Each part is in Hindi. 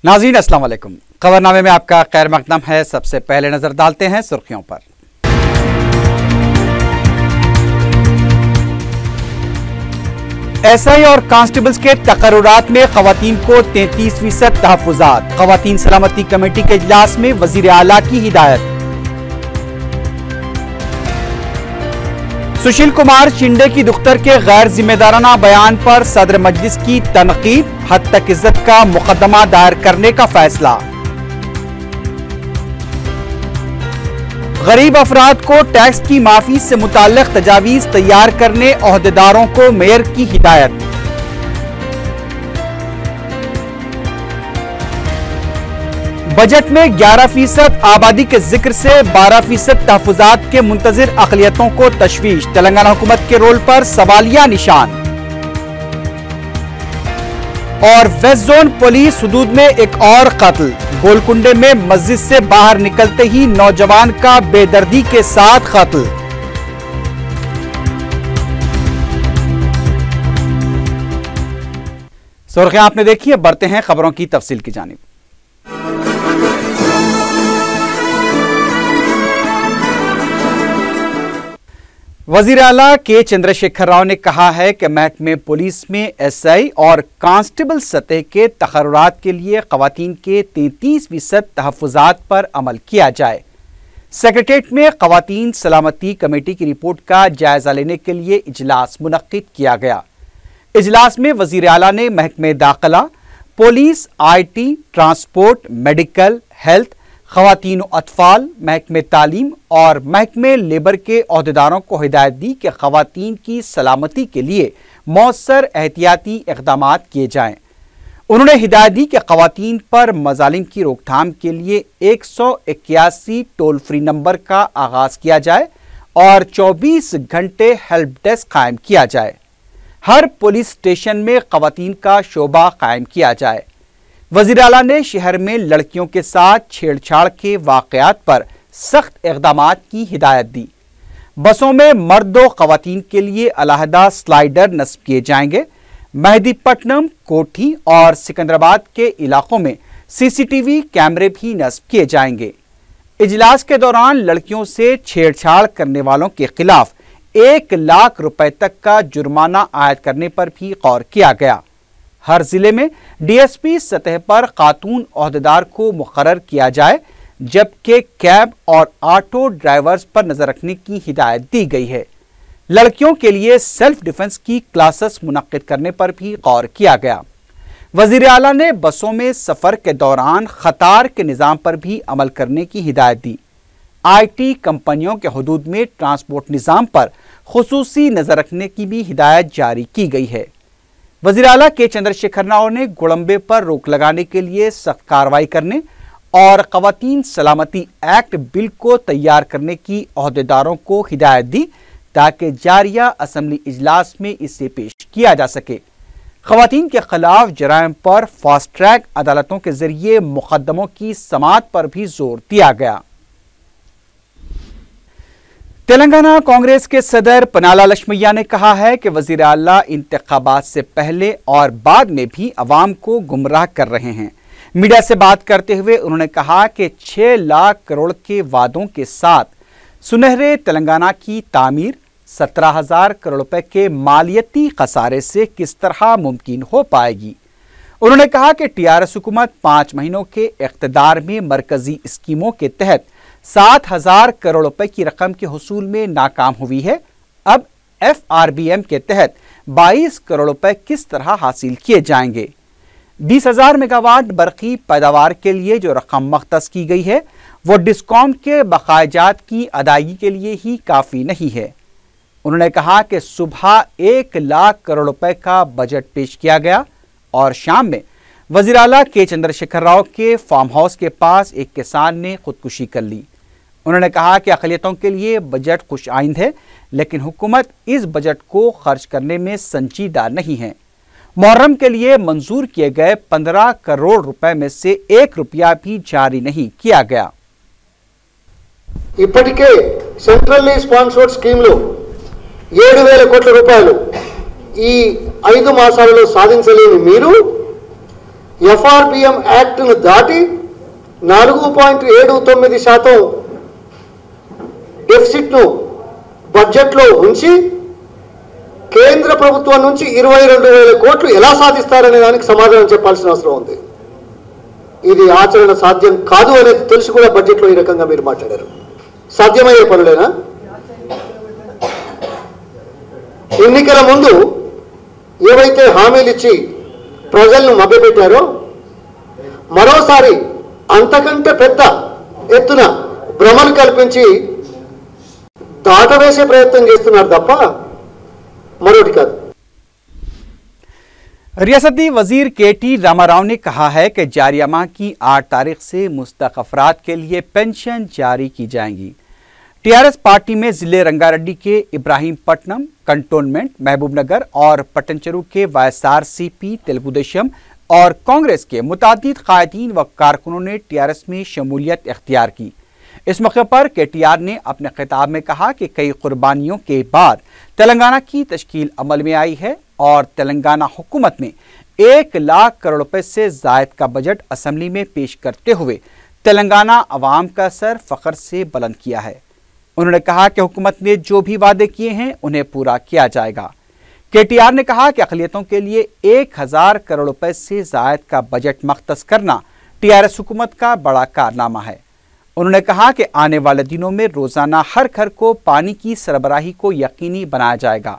नाज़रीन अस्सलाम वालेकुम। खबरनामे में आपका खैर मकदम है। सबसे पहले नजर डालते हैं सुर्खियों पर। एसआई और कांस्टेबल्स के तकर्रुरात में खवातीन को 33% तहफ़्फ़ुज़ात। खवातीन सलामती कमेटी के इजलास में वज़ीर आला की हिदायत। सुशील कुमार शिंदे की दुख्तर के गैर जिम्मेदाराना बयान पर सदर मजलिस की तनकीद। हद तक इज्जत का मुकदमा दायर करने का फैसला। गरीब अफराद को टैक्स की माफी से मुताल्लिक तजावीज तैयार करने ओहदेदारों को मेयर की हिदायत। बजट में 11% आबादी के जिक्र से 12% तहफ़्फ़ुज़ात के मुंतज़िर अक़लियतों को तशवीश। तेलंगाना हुकूमत के रोल पर सवालिया निशान। और वेस्ट जोन पुलिस हुदूद में एक और कत्ल। गोलकुंडे में मस्जिद से बाहर निकलते ही नौजवान का बेदर्दी के साथ कत्ल। सुर्खियां आपने देखी है, बढ़ते हैं खबरों की तफसील की जानिब। वजीर आला के चंद्रशेखर राव ने कहा है कि महकमे पुलिस में एसआई और कांस्टेबल सतह के तकर्रुरात के लिए खवातीन के 33% तहफ़्फ़ुज़ात पर अमल किया जाए। सेक्रेटेरिएट में खवातीन सलामती कमेटी की रिपोर्ट का जायजा लेने के लिए इजलास मुनक्किद किया गया। इजलास में वजीर आला ने महकमे दाखिला, police, IT, transport, medical, health, खवातीन अतफाल, महकमे तालीम और महकमे लेबर के ओहदेदारों को हिदायत दी कि खवातीन की सलामती के लिए मौसर एहतियाती इक़दामात किए जाएं। उन्होंने हिदायत दी कि खवातीन पर मजालिम की रोकथाम के लिए 181 टोल फ्री नंबर का आगाज किया जाए और 24 घंटे हेल्प डेस्क कायम किया जाए। हर पुलिस स्टेशन में खवातीन का शोबा कायम किया जाए। वज़ीर आला ने शहर में लड़कियों के साथ छेड़छाड़ के वाक़यात पर सख्त इक़दामात की हिदायत दी। बसों में मर्द व खवातीन के लिए अलहदा स्लाइडर नस्ब किए जाएंगे। मेहदीपट्टनम, कोठी और सिकंदराबाद के इलाकों में CCTV कैमरे भी नस्ब किए जाएंगे। इजलास के दौरान लड़कियों से छेड़छाड़ करने वालों के खिलाफ 1 लाख रुपए तक का जुर्माना आयद करने पर भी गौर किया गया। हर जिले में DSP सतह पर खातून ओहदेदार को मुकर्रर किया जाए, जबकि कैब और ऑटो ड्राइवर्स पर नजर रखने की हिदायत दी गई है। लड़कियों के लिए सेल्फ डिफेंस की क्लासेस मुनक्किद करने पर भी गौर किया गया। वजीर आला ने बसों में सफर के दौरान खतार के निज़ाम पर भी अमल करने की हिदायत दी। IT कंपनियों के हुदूद में ट्रांसपोर्ट निज़ाम पर खुसूसी नजर रखने की भी हिदायत जारी की गई है। वज़ीर आला के चंद्रशेखर राव ने गुड़म्बे पर रोक लगाने के लिए सख्त कार्रवाई करने और खवातीन सलामती एक्ट बिल को तैयार करने की ओहदेदारों को हिदायत दी ताकि जारिया असम्बली इजलास में इसे पेश किया जा सके। खवातीन के खिलाफ जराइम पर फास्ट ट्रैक अदालतों के जरिए मुकदमों की समाअत पर भी जोर दिया गया। तेलंगाना कांग्रेस के सदर पनाला लक्ष्मैया ने कहा है कि वजीर आला इंतखाबात से पहले और बाद में भी अवाम को गुमराह कर रहे हैं। मीडिया से बात करते हुए उन्होंने कहा कि 6 लाख करोड़ के वादों के साथ सुनहरे तेलंगाना की तामीर 17,000 करोड़ रुपए के मालियती खसारे से किस तरह मुमकिन हो पाएगी। उन्होंने कहा कि TRS हुकूमत 5 महीनों के इख्तिदार में मरकजी स्कीमों के तहत 7,000 करोड़ रुपए की रकम के हुसूल में नाकाम हुई है। अब FRBM के तहत 22 करोड़ रुपए किस तरह हासिल किए जाएंगे। 20,000 मेगावाट बरकी पैदावार के लिए जो रकम मख्तस की गई है वो डिस्कॉम के बकायाजात की अदायगी के लिए ही काफी नहीं है। उन्होंने कहा कि सुबह 1 लाख करोड़ रुपए का बजट पेश किया गया और शाम में वज़ीर आला के चंद्रशेखर राव के फार्म हाउस के पास एक किसान ने खुदकुशी कर ली। उन्होंने कहा कि अक़लियतों के लिए बजट खुश आइंद है, लेकिन हुकूमत इस बजट को खर्च करने में संजीदा नहीं है। मुहर्रम के लिए मंजूर किए गए 15 करोड़ रुपए में से 1 रुपया भी जारी नहीं किया गया। ఇప్పటికే సెంట్రల్లీ స్పాన్సర్డ్ స్కీమ్లు 7,000 కోట్ల రూపాయలు ఈ 5 మాసాలలో సాధించలేని మీరు ఎఫ్ఆర్బిఎం యాక్ట్ను దాటి 4.79% డెఫిసిట్ను బడ్జెట్లో ఉంచి కేంద్ర ప్రభుత్వం నుంచి 22,000 కోట్లు ఎలా సాధిస్తారనే దానికి సమాధానం చెప్పాల్సిన అవసరం ఉంది. ఇది ఆచరణ సాధ్యం కాదు అనేది తెలిసి కూడా బడ్జెట్లో ఈ రకంగా మీరు మాట్లాడారు. సాధ్యమయ్యే పనులేనా? ఎన్నికల ముందు ఏవైతే హామీలు ఇచ్చి ప్రజలను మభ్యపెట్టారో మరోసారి అంతకంటే పెద్ద ఎత్తున భ్రమలు కల్పించి దాటవేసే ప్రయత్నం చేస్తున్నారు తప్ప मरोटी का। रियासती वजीर KT रामाराव ने कहा है कि जारिया माह की 8 तारीख से मुस्तक अफराद के लिए पेंशन जारी की जाएंगी। TRS पार्टी में जिले रंगारेड्डी के इब्राहिमपट्टनम, कंटोनमेंट, महबूबनगर और पट्टनचेरू के YSRCP, तेलुगुदेशम और कांग्रेस के मुतादिद कायदीन व कारकुनों ने TRS में शमूलियत इख्तियार की। इस मौके पर KTR ने अपने खिताब में कहा कि कई कुर्बानियों के बाद तेलंगाना की तश्कील अमल में आई है और तेलंगाना हुकूमत ने 1 लाख करोड़ रुपए से जायद का बजट असेंबली में पेश करते हुए तेलंगाना अवाम का सर फख्र से बुलंद किया है। उन्होंने कहा कि हुकूमत ने जो भी वादे किए हैं उन्हें पूरा किया जाएगा। KTR ने कहा कि अक़लियतों के लिए 1000 करोड़ रुपए से जायद का बजट मख्तस करना TRS हुकूमत का बड़ा कारनामा है। उन्होंने कहा कि आने वाले दिनों में रोजाना हर घर को पानी की सरबराही को यकीनी बनाया जाएगा।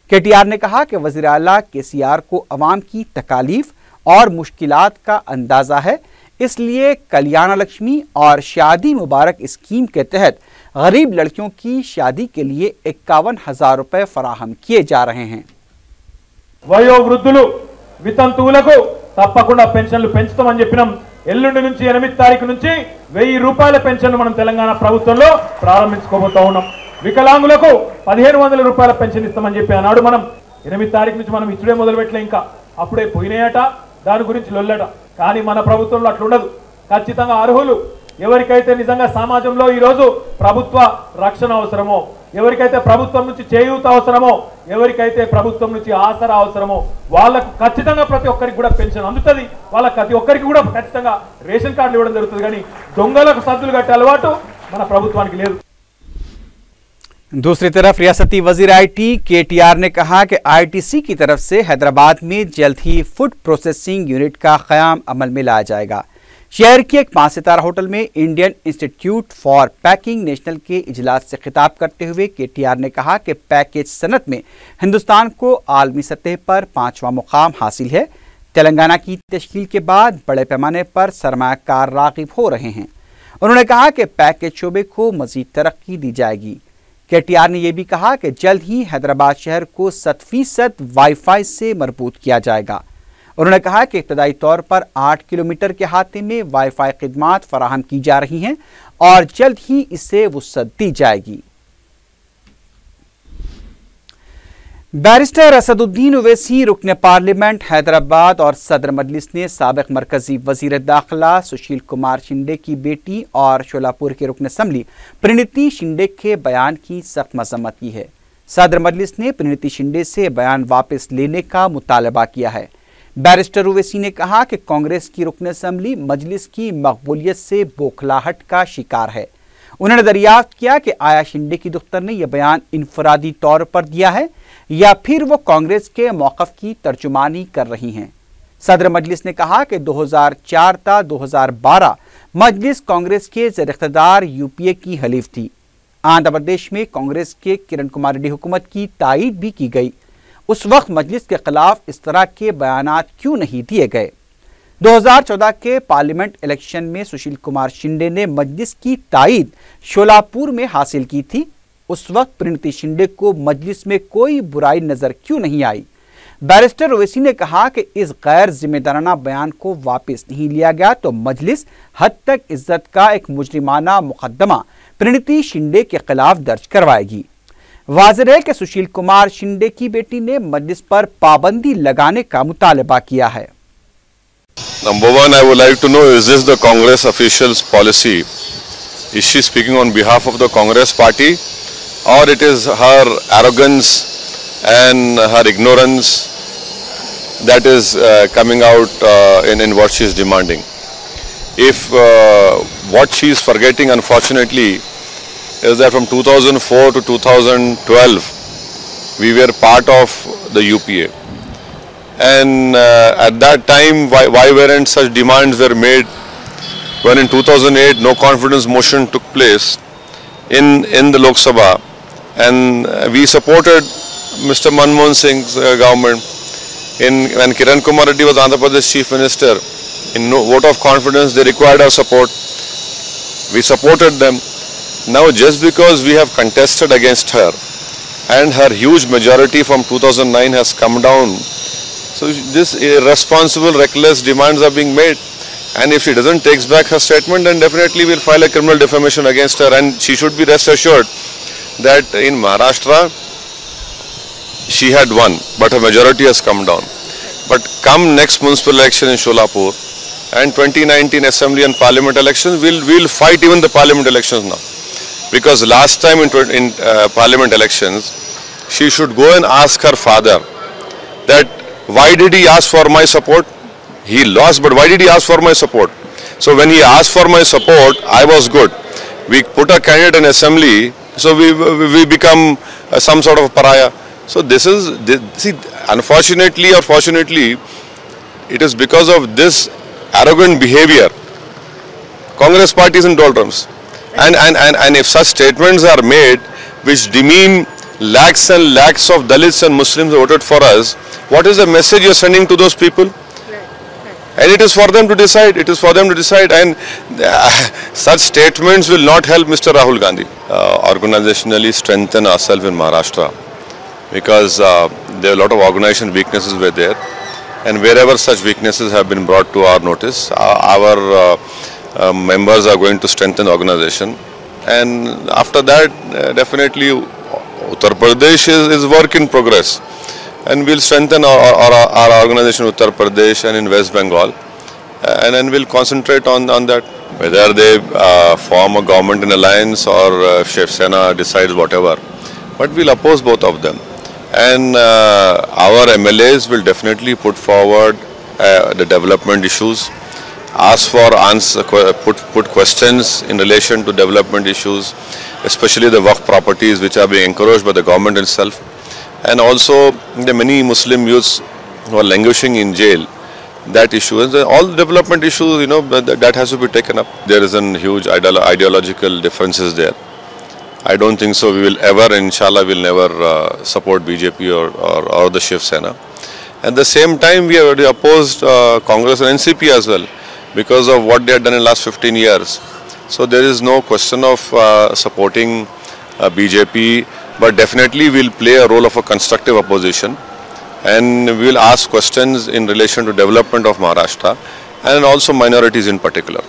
KTR ने कहा कि वज़ीर आला KCR को अवाम की तकालीफ और मुश्किलात का अंदाजा है, इसलिए कल्याण लक्ष्मी और शादी मुबारक स्कीम के तहत गरीब लड़कियों की शादी के लिए 51,000 रुपए फराहम किए जा रहे हैं। వయోవృద్ధులు వితంతువులకు తప్పకుండా పెన్షన్లు పెంచుతామని చెప్పినాం. ఎల్లుండి నుంచి 8 తారీఖు నుంచి 1000 రూపాయల పెన్షన్ మనం తెలంగాణ ప్రభుత్వంలో ప్రారంభించుకోబోతా ఉన్నాం. వికలాంగులకు 1500 రూపాయల పెన్షన్ ఇస్తామని చెప్పి అన్నాడు. మనం 8 తారీఖు నుంచి మనం ఇచ్చుడే మొదలుపెట్టలే, ఇంకా అప్పుడే పోయినాయట, దాని గురించి లొల్లట. కానీ మన ప్రభుత్వంలో అట్లుండదు. ఖచ్చితంగా అర్హులు ఎవరికైతే నిజంగా సమాజంలో ఈరోజు ప్రభుత్వ రక్షణ అవసరమో, ఎవరికైతే ప్రభుత్వం నుంచి చేయూత అవసరమో, ఎవరికైతే ప్రభుత్వం నుంచి ఆసరా అవసరమో వాళ్ళకు ఖచ్చితంగా ప్రతి ఒక్కరికి కూడా పెన్షన్ అందుతుంది. వాళ్ళకి ప్రతి ఒక్కరికి కూడా ఖచ్చితంగా రేషన్ కార్డులు ఇవ్వడం జరుగుతుంది. కానీ దొంగలకు సద్దులు కట్టే అలవాటు మన ప్రభుత్వానికి లేదు. दूसरी तरफ रियासती वजीर IT KTR ने कहा कि ITC की तरफ से हैदराबाद में जल्द ही फूड प्रोसेसिंग यूनिट का क़याम अमल में लाया जाएगा। शहर के एक 5 सितारा होटल में Indian institute for packing national के इजलास से खिताब करते हुए KTR ने कहा कि पैकेज सनत में हिंदुस्तान को आलमी सतह पर 5वां मुकाम हासिल है। तेलंगाना की तश्कील के बाद बड़े पैमाने पर सरमायाकार राग़िब हो रहे हैं। उन्होंने कहा कि पैकेज शोबे को मजीद तरक्की दी जाएगी। KTR ने यह भी कहा कि जल्द ही हैदराबाद शहर को 100% वाईफाई से मरबूत किया जाएगा। उन्होंने कहा कि इब्तदाई तौर पर 8 किलोमीटर के अहाते में वाईफाई खिदमात फराहम की जा रही हैं और जल्द ही इसे वुसअत दी जाएगी। बैरिस्टर असदुद्दीन ओवैसी रुकन पार्लियामेंट हैदराबाद और सदर मजलिस ने साबिक मरकजी वजीर दाखिला सुशील कुमार शिंदे की बेटी और शोलापुर के रुकन असम्बली प्रीनिति शिंदे के बयान की सख्त मजम्मत की है। सदर मजलिस ने प्रीनिति शिंदे से बयान वापस लेने का मुतालबा किया है। बैरिस्टर ओवैसी ने कहा कि कांग्रेस की रुकन असम्बली मजलिस की मकबूलियत से बौखलाहट का शिकार है। उन्होंने दरियाफ्त किया कि आया शिंदे की दुख्तर ने यह बयान इनफरादी तौर पर दिया है या फिर वो कांग्रेस के मौक़िफ़ की तर्जुमानी कर रही हैं। सदर मजलिस ने कहा कि 2004 था 2012 मजलिस कांग्रेस के ज़ेर इख्तिदार UPA की हलीफ थी। आंध्र प्रदेश में कांग्रेस के किरण कुमार रेड्डी हुकूमत की तायीद भी की गई। उस वक्त मजलिस के खिलाफ इस तरह के बयानात क्यों नहीं दिए गए? 2014 के पार्लियामेंट इलेक्शन में सुशील कुमार शिंदे ने मजलिस की तायीद शोलापुर में हासिल की थी। उस वक्त प्रीनिति शिंदे को मजलिस में कोई बुराई नजर क्यों नहीं आई? बैरिस्टर ओवैसी ने कहा कि इस गैर जिम्मेदाराना बयान को वापस नहीं लिया गया तो मजलिस हद तक इज्जत का एक मुजरिमाना मुकदमा प्रीनिति शिंदे के खिलाफ दर्ज करवाएगी। वाज़ेह है कि सुशील कुमार शिंदे की बेटी ने मजलिस पर पाबंदी लगाने का मुतालबा किया है। Number one, I would like to know, is this the Congress official's policy? Is she speaking on behalf of the Congress party, or it is her arrogance and her ignorance that is coming out in what she is demanding. If what she is forgetting, unfortunately, is that from 2004 to 2012, we were part of the UPA. And at that time, why weren't such demands were made when in 2008 no confidence motion took place in the Lok Sabha, and we supported Mr. Manmohan Singh's government when Kiran Kumar Reddy was Andhra Pradesh Chief Minister. In no vote of confidence, they required our support. We supported them. Now, just because we have contested against her and her huge majority from 2009 has come down, so this irresponsible, reckless demands are being made. And if she doesn't take back her statement, then definitely we'll file a criminal defamation against her. And she should be rest assured that in Maharashtra, she had won, but her majority has come down. But come next municipal election in Sholapur and 2019 Assembly and Parliament elections, we'll fight even the Parliament elections now. Because last time in Parliament elections, she should go and ask her father that why did he ask for my support? He lost, but why did he ask for my support? So when he asked for my support, I was good. We put a candidate in assembly, so we become some sort of pariah. So see, unfortunately or fortunately, it is because of this arrogant behavior, Congress party is in doldrums. And if such statements are made which demean lakhs and lakhs of Dalits and Muslims who voted for us, what is the message you are sending to those people? And it is for them to decide. It is for them to decide. And such statements will not help Mr. Rahul Gandhi. Organizationally strengthen ourselves in Maharashtra, because there are a lot of organization weaknesses were there. And wherever such weaknesses have been brought to our notice, our members are going to strengthen the organization. And after that, definitely Uttar Pradesh is work in progress. And we'll strengthen our organization in Uttar Pradesh and in West Bengal, and then we'll concentrate on that. Whether they form a government in alliance or Shiv Sena decides whatever, but we'll oppose both of them. And our MLAs will definitely put forward the development issues, ask for answer, put questions in relation to development issues, especially the Waqf properties which are being encouraged by the government itself. And also the many Muslim youths who are languishing in jail, that issue, and all the development issues, that has to be taken up. There is a huge ideological differences there. I don't think so. We will ever, inshallah, will never support BJP or the Shiv Sena. At the same time, we have already opposed Congress and NCP as well, because of what they have done in the last 15 years. So there is no question of supporting BJP. But definitely we'll play a role of a constructive opposition, and we will ask questions in relation to development of Maharashtra and also minorities in particular.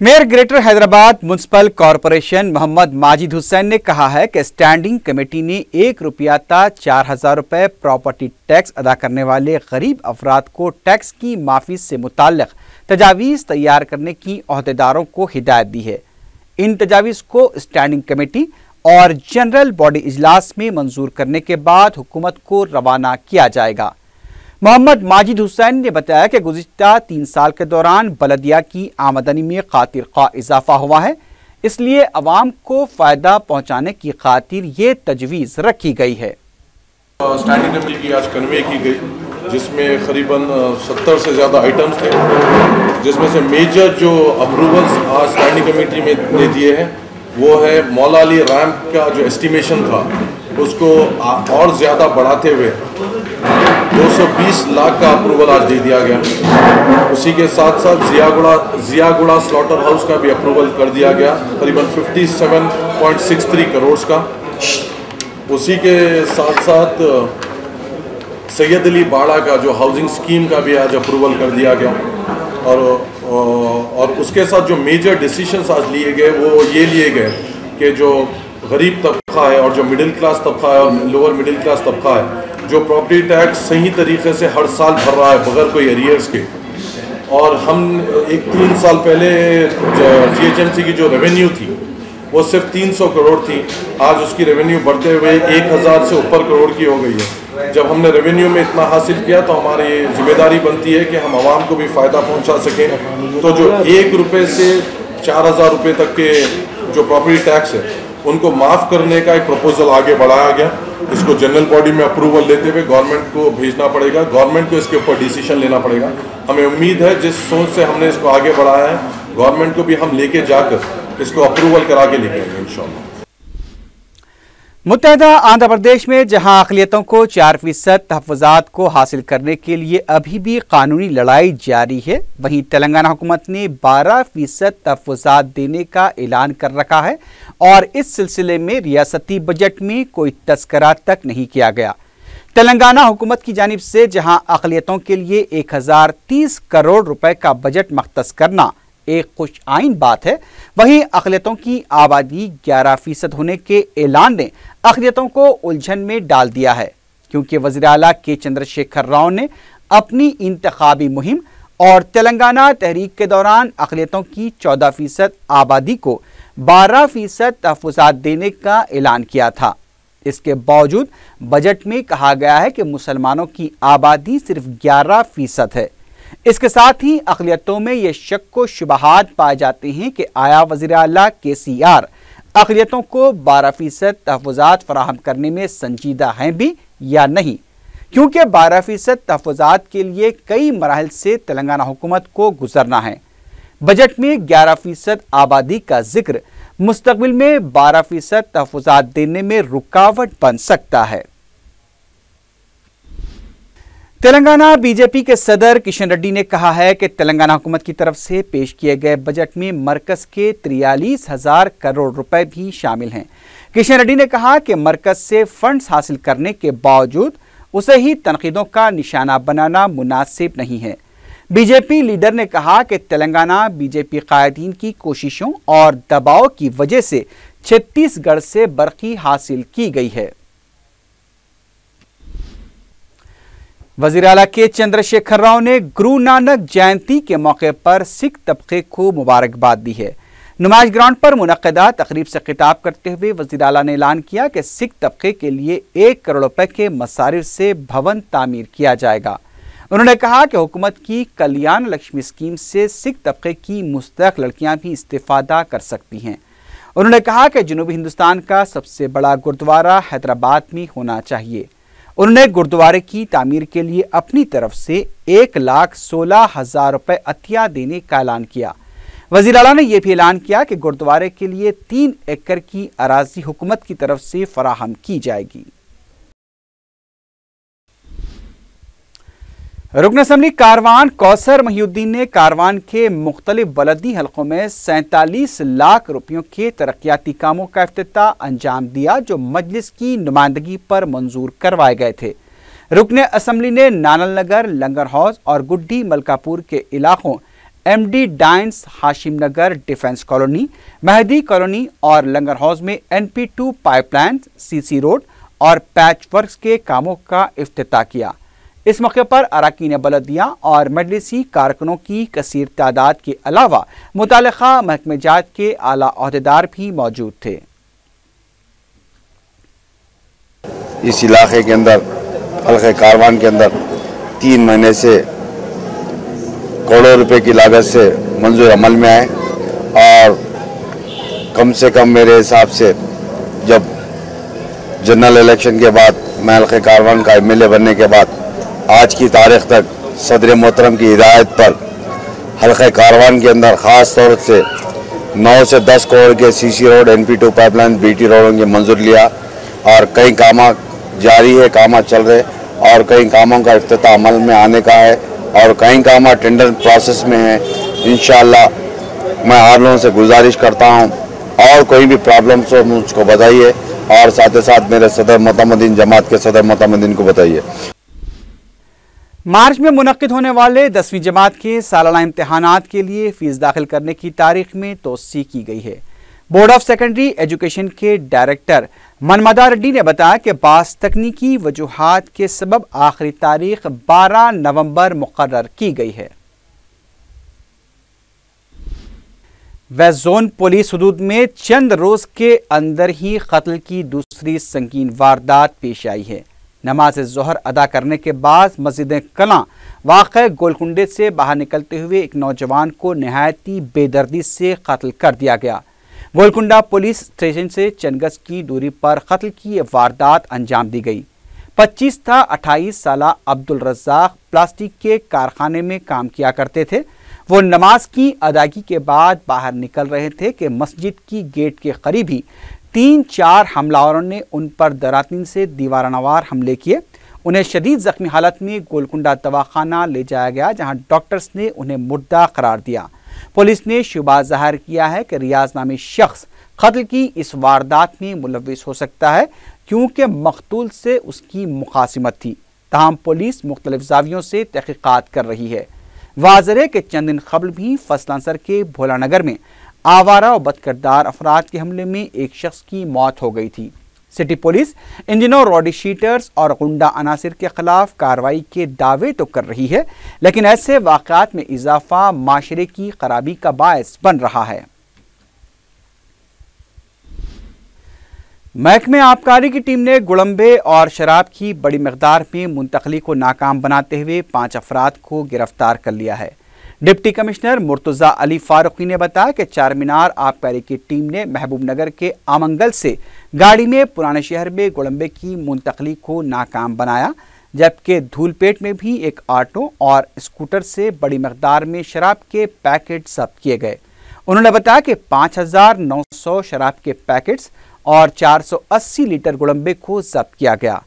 Mayor greater Hyderabad municipal corporation Mohammad Majid Hussain ने कहा है कि स्टैंडिंग कमेटी ने 1 रुपया 4,000 रुपए प्रॉपर्टी टैक्स अदा करने वाले गरीब अफराद को टैक्स की माफी से मुताल्लिक तजावीज़ तैयार करने की अहदेदारों को हिदायत दी है। इन तजावीज़ को स्टैंडिंग कमेटी और जनरल बॉडी इजलास में मंजूर करने के बाद हुकूमत को रवाना किया जाएगा। मोहम्मद माजिद हुसैन ने बताया कि गुज़िश्ता 3 साल के दौरान बलदिया की आमदनी में खातिर खा इजाफा हुआ है, इसलिए अवाम को फ़ायदा पहुँचाने की खातिर ये तजवीज़ रखी गई है। स्टैंडिंग कमेटी की आज कन्वे की गई, जिसमें करीबन 70 से ज़्यादा आइटम्स थे, जिसमें से मेजर जो अप्रूवल्स आज स्टैंडिंग कमेटी में दे दिए हैं वो है मौला अली रैम्प का जो एस्टिमेशन था उसको और ज़्यादा बढ़ाते हुए 220 लाख का अप्रूवल आज दे दिया गया। उसी के साथ साथ जियागुड़ा स्लॉटर हाउस का भी अप्रूवल कर दिया गया, करीबन 57.63 करोड़ का। उसी के साथ साथ सैयद अली बाड़ा का जो हाउसिंग स्कीम का भी आज अप्रूवल कर दिया गया। और उसके साथ जो मेजर डिसीशंस आज लिए गए वो ये लिए गए कि जो गरीब तबका है और जो मिडिल क्लास तबका है और लोअर मिडिल क्लास तबका है जो प्रॉपर्टी टैक्स सही तरीके से हर साल भर रहा है बगैर कोई एरियर्स के, और हम 3 साल पहले GHMC की जो रेवेन्यू थी वो सिर्फ 300 करोड़ थी, आज उसकी रेवेन्यू बढ़ते हुए 1000 से ऊपर करोड़ की हो गई है। जब हमने रेवेन्यू में इतना हासिल किया तो हमारी ये जिम्मेदारी बनती है कि हम आवाम को भी फ़ायदा पहुंचा सकें। तो जो 1 रुपये से 4000 रुपये तक के जो प्रॉपर्टी टैक्स है उनको माफ़ करने का एक प्रपोजल आगे बढ़ाया गया। इसको जनरल बॉडी में अप्रूवल लेते हुए गवर्नमेंट को भेजना पड़ेगा, गवर्नमेंट को इसके ऊपर डिसीजन लेना पड़ेगा। हमें उम्मीद है जिस सोच से हमने इसको आगे बढ़ाया है, गवर्नमेंट को भी हम लेके जाकर इसको अप्रूवल करा के लेके आएंगे इंशाल्लाह। मुत्तहदा आंध्र प्रदेश में जहां अक़लियतों को 4% तहफ़्फ़ुज़ात को हासिल करने के लिए अभी भी कानूनी लड़ाई जारी है, वहीं तेलंगाना हुकूमत ने 12% तहफ़्फ़ुज़ात देने का ऐलान कर रखा है और इस सिलसिले में रियासती बजट में कोई तज़किरा तक नहीं किया गया। तेलंगाना हुकूमत की जानिब से जहां अक़लियतों के लिए 1030 करोड़ रुपए का बजट मख्तस करना एक खुश आइन बात है, वहीं अक़लियतों की आबादी 11% होने के ऐलान ने अक़लियतों को उलझन में डाल दिया है, क्योंकि वज़ीर आला के चंद्रशेखर राव ने अपनी इंतखाबी मुहिम और तेलंगाना तहरीक के दौरान अक़लियतों की 14% आबादी को 12% तहफ़्फ़ुज़ात देने का ऐलान किया था। इसके बावजूद बजट में कहा गया है कि मुसलमानों की आबादी सिर्फ 11% है। इसके साथ ही अक़लियतों में ये शक व शुबहात पाए जाते हैं कि आया वज़ीर आला KCR अक़लियतों को 12% तहफ़्फ़ुज़ात फराहम करने में संजीदा हैं भी या नहीं, क्योंकि 12% तहफ़्फ़ुज़ात के लिए कई मराहिल से तेलंगाना हुकूमत को गुजरना है। बजट में 11% आबादी का जिक्र मुस्तक़बिल में 12% तहफ़्फ़ुज़ात देने में रुकावट बन सकता है। तेलंगाना बीजेपी के सदर किशन रेड्डी ने कहा है कि तेलंगाना हुकूमत की तरफ से पेश किए गए बजट में मरकज़ के 43,000 करोड़ रुपए भी शामिल हैं। किशन रेड्डी ने कहा कि मरकज़ से फंड्स हासिल करने के बावजूद उसे ही तनकीदों का निशाना बनाना मुनासिब नहीं है। बीजेपी लीडर ने कहा कि तेलंगाना बीजेपी कायदीन की कोशिशों और दबाव की वजह से छत्तीसगढ़ से बरक़ी हासिल की गई है। वज़ीर आला के चंद्रशेखर राव ने गुरु नानक जयंती के मौके पर सिख तबके को मुबारकबाद दी है। नुमाइश ग्राउंड पर मुनक़्क़दा तकरीब से खिताब करते हुए वज़ीर आला ने ऐलान किया कि सिख तबके के लिए 1 करोड़ रुपए के मसारिफ से भवन तामीर किया जाएगा। उन्होंने कहा कि हुकूमत की कल्याण लक्ष्मी स्कीम से सिख तबके की मुस्तहक़ लड़कियां भी इस्तेफ़ादा कर सकती हैं। उन्होंने कहा कि जनूबी हिंदुस्तान का सबसे बड़ा गुरुद्वारा हैदराबाद में होना चाहिए। उन्होंने गुरुद्वारे की तामीर के लिए अपनी तरफ से 1,16,000 रुपए अतिया देने का ऐलान किया। वज़ीर आला ने यह भी ऐलान किया कि गुरुद्वारे के लिए 3 एकड़ की अराजी हुकूमत की तरफ से फराहम की जाएगी। रुकन असम्बली कारवान कौसर महिउद्दीन ने कारवान के मुख्तलिफ बलदी हलकों में 47 लाख रुपयों के तरक्याती कामों का इफ्तिताह अंजाम दिया, जो मजलिस की नुमाइंदगी पर मंजूर करवाए गए थे। रुकन असम्बली ने नानल नगर, लंगर हाउस और गुड्डी मलकापुर के इलाकों MD डाइंस, हाशिम नगर, डिफेंस कॉलोनी, मेहदी कॉलोनी और लंगर हाउस में NP2 पाइपलाइन, CC रोड और पैच वर्क्स के कामों का इफ्तिताह किया। इस मौके पर अरकान बलदिया और मजलिसी कारकुनों की कसीर तादाद के अलावा मुतालिका महकमे जात के आला ओहदेदार भी मौजूद थे। इस इलाके के अंदर हल्के कारवान के अंदर 3 महीने से करोड़ों रुपए की लागत से मंजूर अमल में आए और कम से कम मेरे हिसाब से जब जनरल इलेक्शन के बाद मैं हल्के कारवान का MLA बनने के बाद आज की तारीख तक सदर मोहतरम की हिदायत पर हल्के कारवान के अंदर ख़ास तौर से 9 से 10 करोड़ के CC road, NP2 pipeline, BT रोडों की मंजूर लिया और कई काम जारी है, काम चल रहे और कई कामों का इफ्तिताह अमल में आने का है और कई काम टेंडर प्रोसेस में है। इंशाअल्लाह मैं आप लोगों से गुजारिश करता हूं और कोई भी प्रॉब्लम्स हो मुझको बताइए और साथ ही साथ मेरे सदर मोतमदीन जमात के सदर मोतमदीन को बताइए। मार्च में मुनक्किद होने वाले 10वीं जमात के सालाना इम्तिहानात के लिए फीस दाखिल करने की तारीख में तोसी की गई है। बोर्ड ऑफ सेकेंडरी एजुकेशन के डायरेक्टर मनमदा रेड्डी ने बताया कि बास तकनीकी वजूहात के सबब आखिरी तारीख 12 नवंबर मुकर्रर की गई है। वेस्ट जोन पुलिस हुदूद में चंद रोज के अंदर ही कत्ल की दूसरी संगीन वारदात पेश आई है। नमाज ज़ोहर अदा करने के बाद मस्जिद कलां वाक़े गोलकुंडे से बाहर निकलते हुए एक नौजवान को निहायती बेदर्दी से कत्ल कर दिया गया। गोलकुंडा पुलिस स्टेशन से चंद गज की दूरी पर कत्ल की वारदात अंजाम दी गई। 25 था 28 साला अब्दुल रज़्ज़ाक प्लास्टिक के कारखाने में काम किया करते थे। वो नमाज की अदायगी के बाद बाहर निकल रहे थे कि मस्जिद की गेट के करीब ही 3-4 हमलावरों ने उन पर दरातीन से दीवारानवार हमले किए। उन्हें शदीद जख्मी हालत में गोलकुंडा दवाखाना ले जाया गया, जहां डॉक्टर्स ने उन्हें मुर्दा करार दिया। पुलिस ने शुबा ज़ाहिर किया है कि रियाज नामी शख्स कत्ल की इस वारदात में मुलव्विस हो सकता है, क्योंकि मकतूल से उसकी मुखासिमत थी। ताहम पुलिस मुख्तलिफ जावियों से तहकीकात कर रही है। वाज़ेह है कि चंद दिन कबल भी फसलांसर के भोलानगर में आवारा और बदकिरदार अफराद के हमले में एक शख्स की मौत हो गई थी। सिटी पुलिस इन दिनों रॉडी शीटर्स और गुंडा अनासिर के खिलाफ कार्रवाई के दावे तो कर रही है, लेकिन ऐसे वाक़यात में इजाफा माशरे की खराबी का बायस बन रहा है। महकमे आबकारी की टीम ने गुड़म्बे और शराब की बड़ी मकदार में मुंतकली को नाकाम बनाते हुए 5 अफराद को गिरफ्तार कर लिया है। डिप्टी कमिश्नर मुर्तज़ा अली फारूकी ने बताया कि चारमीनार आबकारी की टीम ने महबूब नगर के आमंगल से गाड़ी में पुराने शहर में गुड़म्बे की मुंतकली को नाकाम बनाया, जबकि धूलपेट में भी एक ऑटो और स्कूटर से बड़ी मकदार में शराब के पैकेट जब्त किए गए। उन्होंने बताया कि 5900 शराब के पैकेट्स और 480 लीटर गुड़म्बे को जब्त किया गया।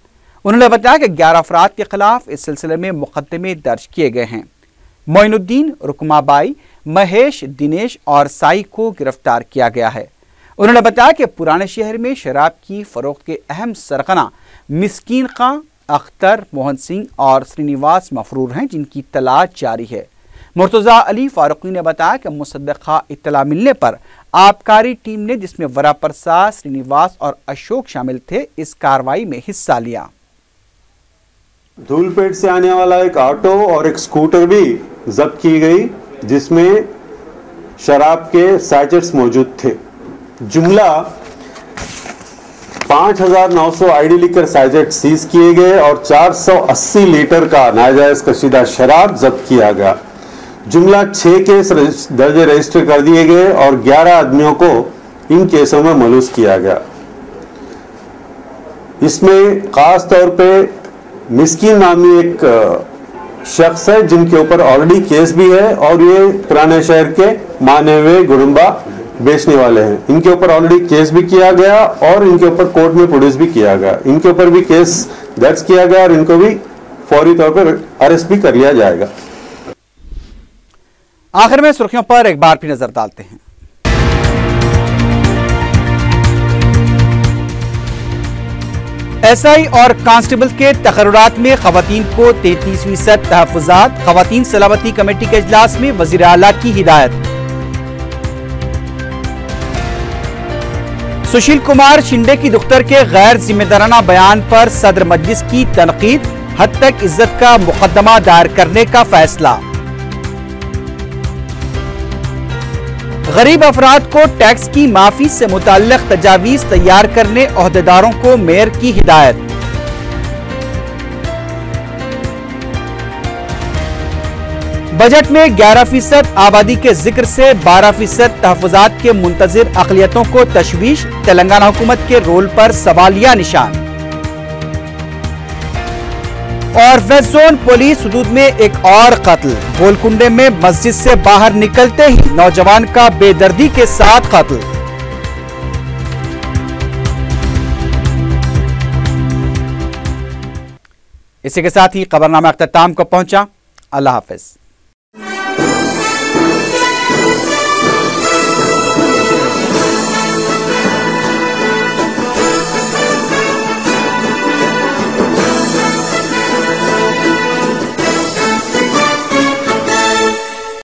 उन्होंने बताया कि 11 अफराद के खिलाफ इस सिलसिले में मुकदमे दर्ज किए गए हैं। मोइनुद्दीन, रुकमाबाई, महेश, दिनेश और साई को गिरफ्तार किया गया है। उन्होंने बताया कि पुराने शहर में शराब की फरोख्त के अहम सरगना मिस्कीन खां, अख्तर, मोहन सिंह और श्रीनिवास मफरूर हैं, जिनकी तलाश जारी है। मुर्तज़ा अली फारूकी ने बताया कि मुसद्दक़ा इत्तला मिलने पर आबकारी टीम ने, जिसमें वरा प्रसाद, श्रीनिवास और अशोक शामिल थे, इस कार्रवाई में हिस्सा लिया। धूलपेट से आने वाला एक ऑटो और एक स्कूटर भी जब्त की गई, जिसमें शराब के सैचेट्स मौजूद थे। जुमला 5900 आईडी लिकर सैचेट सीज किए गए और 480 लीटर का नाजायज कशीदा शराब जब्त किया गया। जुमला 6 केस दर्ज रजिस्टर कर दिए गए और 11 आदमियों को इन केसों में मलूस किया गया। इसमें खास तौर पे मिस्कीन नामी एक शख्स है, जिनके ऊपर ऑलरेडी केस भी है और ये पुराने शहर के माने हुए गुड़म्बा बेचने वाले हैं। इनके ऊपर ऑलरेडी केस भी किया गया और इनके ऊपर कोर्ट में प्रोड्यूस भी किया गया। इनके ऊपर भी केस दर्ज किया गया और इनको भी फौरी तौर पर अरेस्ट भी कर लिया जाएगा। आखिर में सुर्खियों पर एक बार फिर नजर डालते हैं। एसआई और कांस्टेबल के तकर्रुरात में खवातीन को 33% तहफ़्फ़ुज़ात। खवातीन सलामती कमेटी के इजलास में वज़ीर आला की हिदायत। सुशील कुमार शिंदे की दुख्तर के गैर जिम्मेदाराना बयान पर सदर मजलिस की तनकीद। हद तक इज्जत का मुकदमा दायर करने का फैसला। गरीब अफराद को टैक्स की माफी से मुताल्लिक तजावीज तैयार करने ओहदेदारों को मेयर की हिदायत। बजट में 11% आबादी के जिक्र से 12% तहफ़्फ़ुज़ात के मुंतज़िर अक़लियतों को तशवीश। तेलंगाना हुकूमत के रोल पर सवालिया निशान। और वेस्ट जोन पुलिस हुदूद में एक और कत्ल। गोलकुंडे में मस्जिद से बाहर निकलते ही नौजवान का बेदर्दी के साथ कत्ल। इसी के साथ ही खबरनामा अख्ताम को पहुंचा। अल्लाह हाफ़िज़।